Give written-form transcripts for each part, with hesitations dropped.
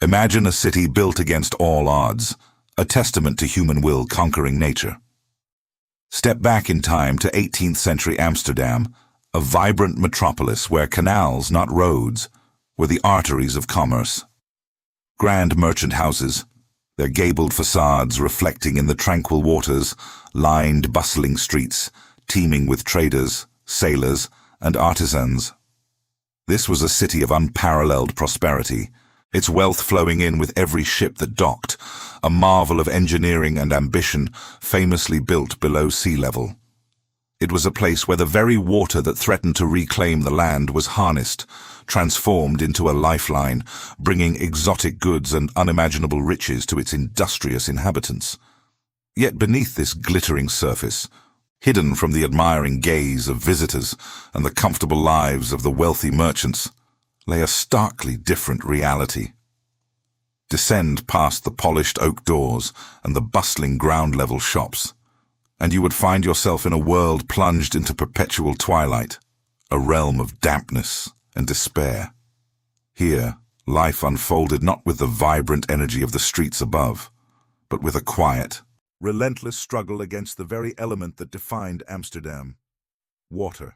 Imagine a city built against all odds, a testament to human will conquering nature. Step back in time to 18th century Amsterdam, a vibrant metropolis where canals, not roads, were the arteries of commerce. Grand merchant houses, their gabled facades reflecting in the tranquil waters, lined bustling streets, teeming with traders, sailors, and artisans. This was a city of unparalleled prosperity, its wealth flowing in with every ship that docked, a marvel of engineering and ambition famously built below sea level. It was a place where the very water that threatened to reclaim the land was harnessed, transformed into a lifeline, bringing exotic goods and unimaginable riches to its industrious inhabitants. Yet beneath this glittering surface, hidden from the admiring gaze of visitors and the comfortable lives of the wealthy merchants, lay a starkly different reality. Descend past the polished oak doors and the bustling ground-level shops, and you would find yourself in a world plunged into perpetual twilight, a realm of dampness and despair. Here, life unfolded not with the vibrant energy of the streets above, but with a quiet, relentless struggle against the very element that defined Amsterdam: water.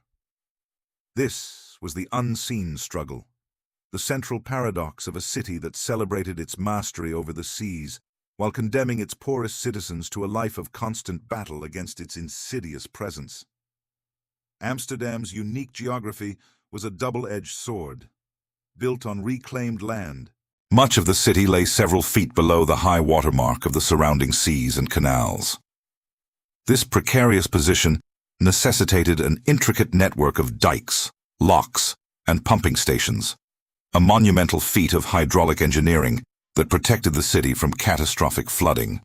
This was the unseen struggle, the central paradox of a city that celebrated its mastery over the seas while condemning its poorest citizens to a life of constant battle against its insidious presence. Amsterdam's unique geography was a double-edged sword, built on reclaimed land. Much of the city lay several feet below the high water mark of the surrounding seas and canals. This precarious position necessitated an intricate network of dikes, locks, and pumping stations, a monumental feat of hydraulic engineering that protected the city from catastrophic flooding.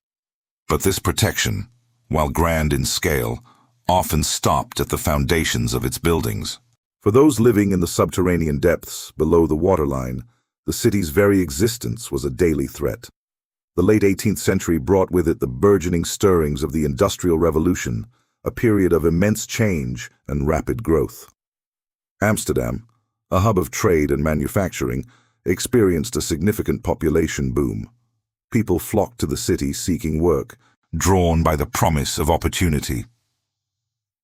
But this protection, while grand in scale, often stopped at the foundations of its buildings. For those living in the subterranean depths below the waterline, the city's very existence was a daily threat. The late 18th century brought with it the burgeoning stirrings of the Industrial Revolution, a period of immense change and rapid growth. Amsterdam, a hub of trade and manufacturing, experienced a significant population boom. People flocked to the city seeking work, drawn by the promise of opportunity.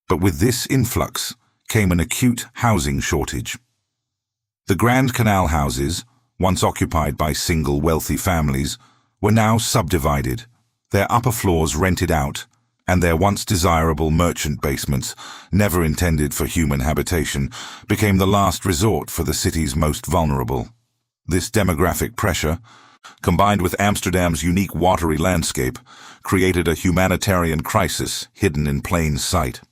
But with this influx came an acute housing shortage. The Grand Canal houses, once occupied by single wealthy families, were now subdivided, their upper floors rented out, and their once desirable merchant basements, never intended for human habitation, became the last resort for the city's most vulnerable. This demographic pressure, combined with Amsterdam's unique watery landscape, created a humanitarian crisis hidden in plain sight.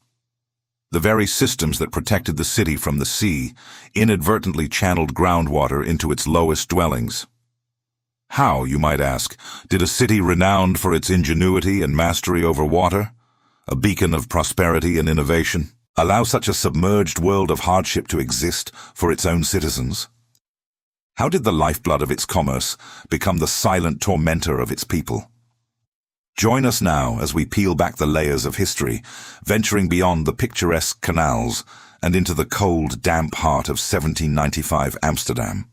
The very systems that protected the city from the sea inadvertently channeled groundwater into its lowest dwellings. How, you might ask, did a city renowned for its ingenuity and mastery over water, a beacon of prosperity and innovation, allow such a submerged world of hardship to exist for its own citizens? How did the lifeblood of its commerce become the silent tormentor of its people? Join us now as we peel back the layers of history, venturing beyond the picturesque canals and into the cold, damp heart of 1795 Amsterdam.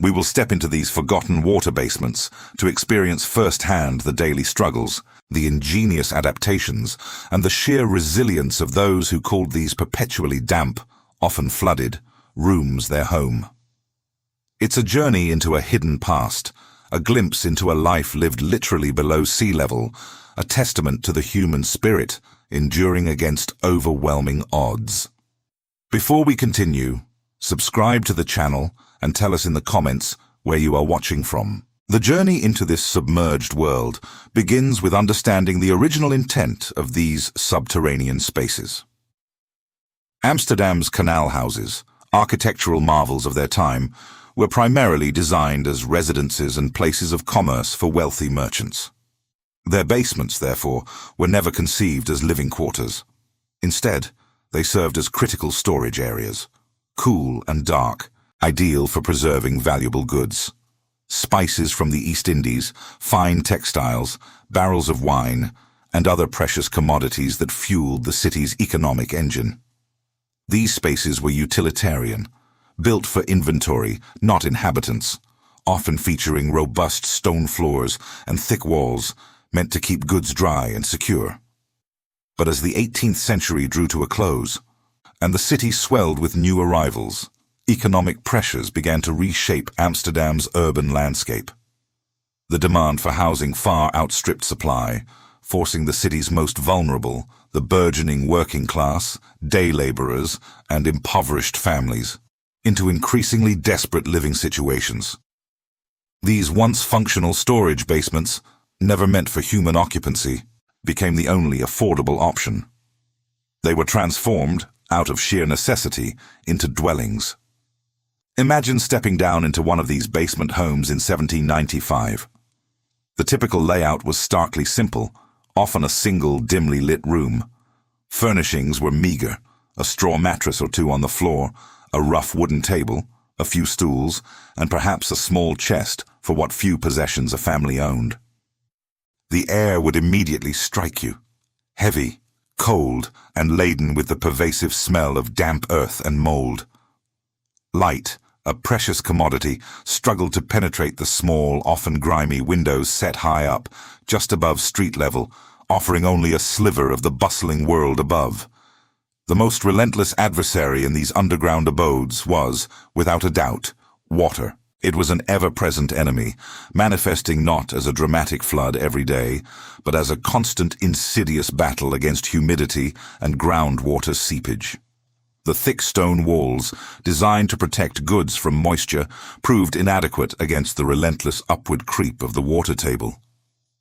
We will step into these forgotten water basements to experience firsthand the daily struggles, the ingenious adaptations, and the sheer resilience of those who called these perpetually damp, often flooded, rooms their home. It's a journey into a hidden past, a glimpse into a life lived literally below sea level, a testament to the human spirit enduring against overwhelming odds. Before we continue, subscribe to the channel and tell us in the comments where you are watching from. The journey into this submerged world begins with understanding the original intent of these subterranean spaces. Amsterdam's canal houses, architectural marvels of their time, were primarily designed as residences and places of commerce for wealthy merchants. Their basements, therefore, were never conceived as living quarters. Instead, they served as critical storage areas, cool and dark, ideal for preserving valuable goods. Spices from the East Indies, fine textiles, barrels of wine, and other precious commodities that fueled the city's economic engine. These spaces were utilitarian, built for inventory, not inhabitants, often featuring robust stone floors and thick walls meant to keep goods dry and secure. But as the 18th century drew to a close, and the city swelled with new arrivals, economic pressures began to reshape Amsterdam's urban landscape. The demand for housing far outstripped supply, forcing the city's most vulnerable, the burgeoning working class, day laborers, and impoverished families, into increasingly desperate living situations. These once functional storage basements, never meant for human occupancy, became the only affordable option. They were transformed, out of sheer necessity, into dwellings. Imagine stepping down into one of these basement homes in 1795. The typical layout was starkly simple, often a single dimly lit room. Furnishings were meager, a straw mattress or two on the floor, a rough wooden table, a few stools, and perhaps a small chest for what few possessions a family owned. The air would immediately strike you, heavy, cold, and laden with the pervasive smell of damp earth and mold. Light, a precious commodity, struggled to penetrate the small, often grimy windows set high up, just above street level, offering only a sliver of the bustling world above. The most relentless adversary in these underground abodes was, without a doubt, water. It was an ever-present enemy, manifesting not as a dramatic flood every day, but as a constant, insidious battle against humidity and groundwater seepage. The thick stone walls, designed to protect goods from moisture, proved inadequate against the relentless upward creep of the water table.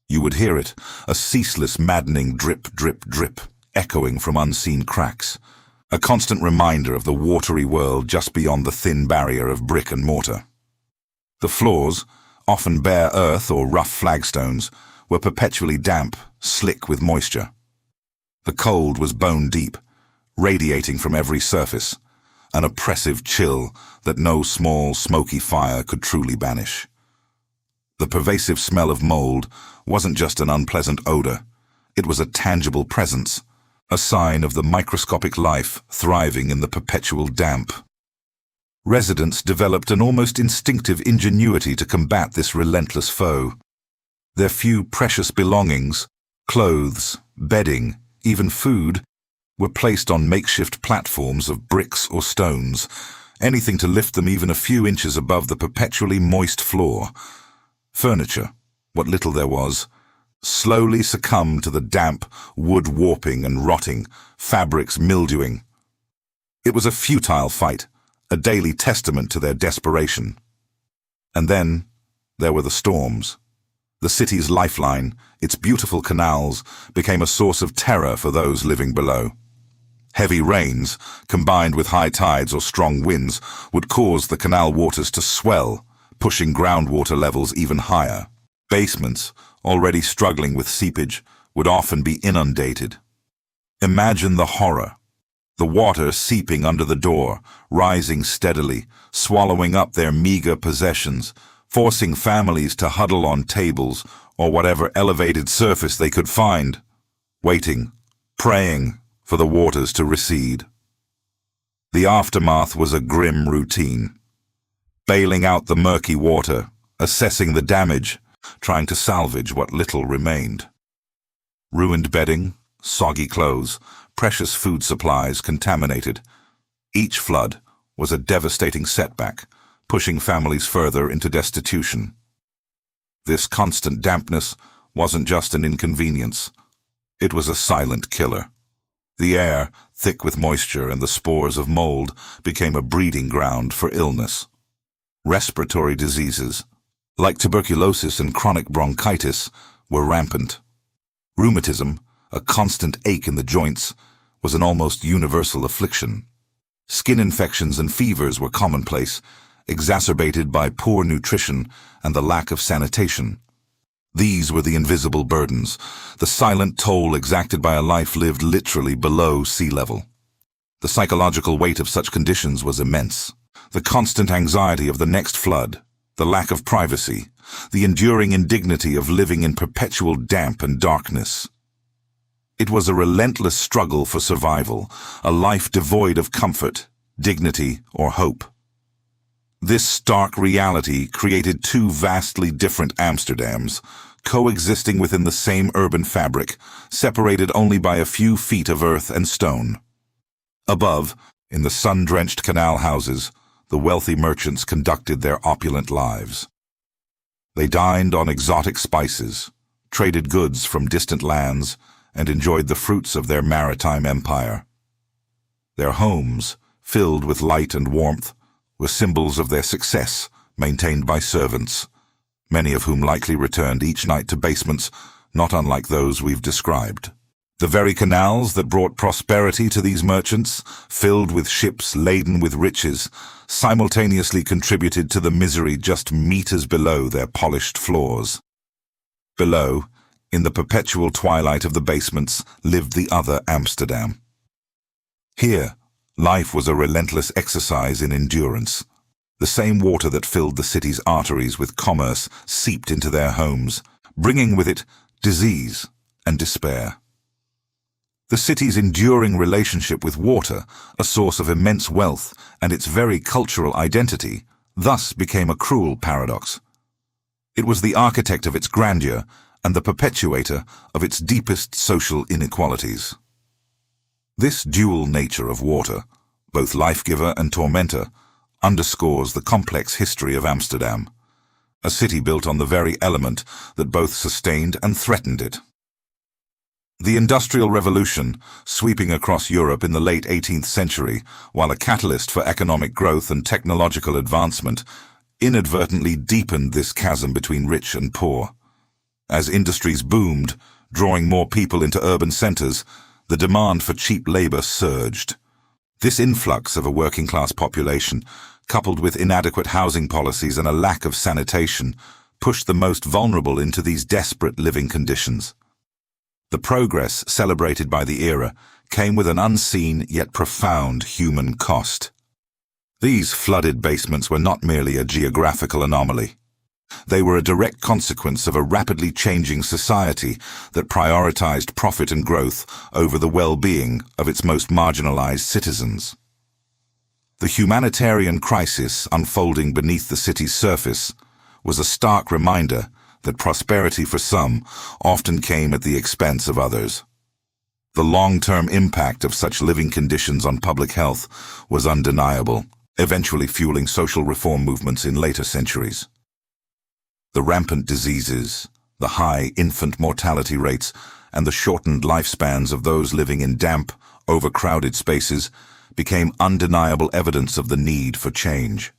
You would hear it, a ceaseless, maddening drip, drip, drip, echoing from unseen cracks, a constant reminder of the watery world just beyond the thin barrier of brick and mortar. The floors, often bare earth or rough flagstones, were perpetually damp, slick with moisture. The cold was bone deep, radiating from every surface, an oppressive chill that no small, smoky fire could truly banish. The pervasive smell of mold wasn't just an unpleasant odor, it was a tangible presence, a sign of the microscopic life thriving in the perpetual damp. Residents developed an almost instinctive ingenuity to combat this relentless foe. Their few precious belongings, clothes, bedding, even food, were placed on makeshift platforms of bricks or stones, anything to lift them even a few inches above the perpetually moist floor. Furniture, what little there was, slowly succumbed to the damp, wood warping and rotting, fabrics mildewing. It was a futile fight, a daily testament to their desperation. And then there were the storms. The city's lifeline, its beautiful canals, became a source of terror for those living below. Heavy rains, combined with high tides or strong winds, would cause the canal waters to swell, pushing groundwater levels even higher. Basements, already struggling with seepage, would often be inundated. Imagine the horror. The water seeping under the door, rising steadily, swallowing up their meager possessions, forcing families to huddle on tables or whatever elevated surface they could find, waiting, praying for the waters to recede. The aftermath was a grim routine. Bailing out the murky water, assessing the damage, trying to salvage what little remained. Ruined bedding, soggy clothes, precious food supplies contaminated. Each flood was a devastating setback, pushing families further into destitution. This constant dampness wasn't just an inconvenience. It was a silent killer. The air, thick with moisture and the spores of mold, became a breeding ground for illness. Respiratory diseases, like tuberculosis and chronic bronchitis, were rampant. Rheumatism, a constant ache in the joints, was an almost universal affliction. Skin infections and fevers were commonplace, exacerbated by poor nutrition and the lack of sanitation. These were the invisible burdens, the silent toll exacted by a life lived literally below sea level. The psychological weight of such conditions was immense. The constant anxiety of the next flood, the lack of privacy, the enduring indignity of living in perpetual damp and darkness. It was a relentless struggle for survival, a life devoid of comfort, dignity, or hope. This stark reality created two vastly different Amsterdams, coexisting within the same urban fabric, separated only by a few feet of earth and stone. Above, in the sun-drenched canal houses, the wealthy merchants conducted their opulent lives. They dined on exotic spices, traded goods from distant lands, and enjoyed the fruits of their maritime empire. Their homes, filled with light and warmth, were symbols of their success, maintained by servants, many of whom likely returned each night to basements not unlike those we've described. The very canals that brought prosperity to these merchants, filled with ships laden with riches, simultaneously contributed to the misery just meters below their polished floors. Below, in the perpetual twilight of the basements, lived the other Amsterdam. Here, life was a relentless exercise in endurance. The same water that filled the city's arteries with commerce seeped into their homes, bringing with it disease and despair. The city's enduring relationship with water, a source of immense wealth and its very cultural identity, thus became a cruel paradox. It was the architect of its grandeur and the perpetuator of its deepest social inequalities. This dual nature of water, both life-giver and tormentor, underscores the complex history of Amsterdam, a city built on the very element that both sustained and threatened it. The Industrial Revolution, sweeping across Europe in the late 18th century, while a catalyst for economic growth and technological advancement, inadvertently deepened this chasm between rich and poor. As industries boomed, drawing more people into urban centers, the demand for cheap labor surged. This influx of a working-class population, coupled with inadequate housing policies and a lack of sanitation, pushed the most vulnerable into these desperate living conditions. The progress celebrated by the era came with an unseen yet profound human cost. These flooded basements were not merely a geographical anomaly. They were a direct consequence of a rapidly changing society that prioritized profit and growth over the well-being of its most marginalized citizens. The humanitarian crisis unfolding beneath the city's surface was a stark reminder that prosperity for some often came at the expense of others. The long-term impact of such living conditions on public health was undeniable, eventually fueling social reform movements in later centuries. The rampant diseases, the high infant mortality rates, and the shortened lifespans of those living in damp, overcrowded spaces became undeniable evidence of the need for change.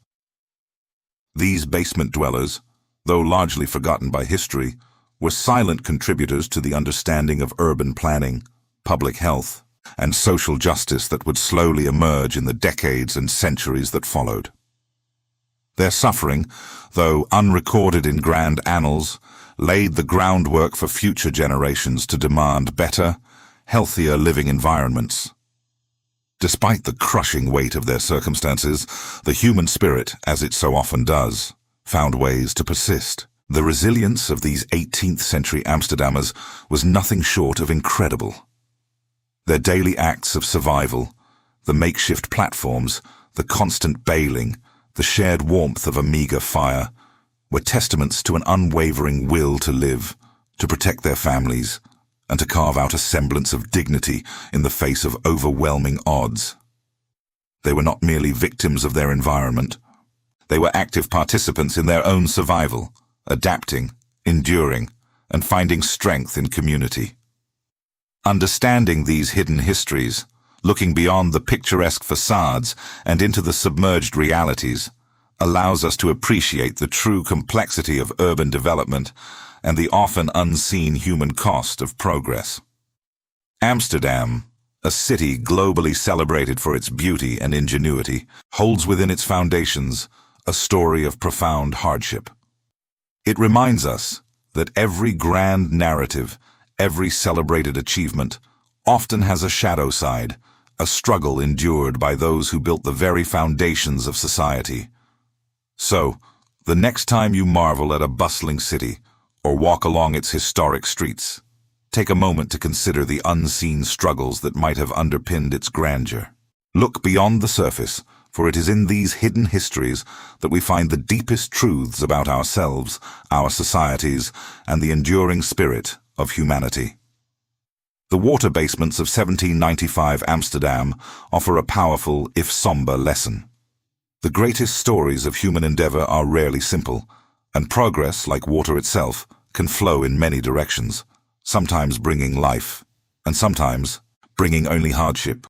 These basement dwellers, though largely forgotten by history, were silent contributors to the understanding of urban planning, public health, and social justice that would slowly emerge in the decades and centuries that followed. Their suffering, though unrecorded in grand annals, laid the groundwork for future generations to demand better, healthier living environments. Despite the crushing weight of their circumstances, the human spirit, as it so often does, found ways to persist. The resilience of these 18th century Amsterdammers was nothing short of incredible. Their daily acts of survival, the makeshift platforms, the constant bailing, the shared warmth of a meager fire, were testaments to an unwavering will to live, to protect their families, and to carve out a semblance of dignity in the face of overwhelming odds. They were not merely victims of their environment. They were active participants in their own survival, adapting, enduring, and finding strength in community. Understanding these hidden histories, looking beyond the picturesque facades and into the submerged realities, allows us to appreciate the true complexity of urban development and the often unseen human cost of progress. Amsterdam, a city globally celebrated for its beauty and ingenuity, holds within its foundations a story of profound hardship. It reminds us that every grand narrative, every celebrated achievement, often has a shadow side, a struggle endured by those who built the very foundations of society. So, the next time you marvel at a bustling city or walk along its historic streets, take a moment to consider the unseen struggles that might have underpinned its grandeur. Look beyond the surface, for it is in these hidden histories that we find the deepest truths about ourselves, our societies, and the enduring spirit of humanity. The water basements of 1795 Amsterdam offer a powerful, if somber, lesson. The greatest stories of human endeavor are rarely simple, and progress, like water itself, can flow in many directions, sometimes bringing life, and sometimes bringing only hardship.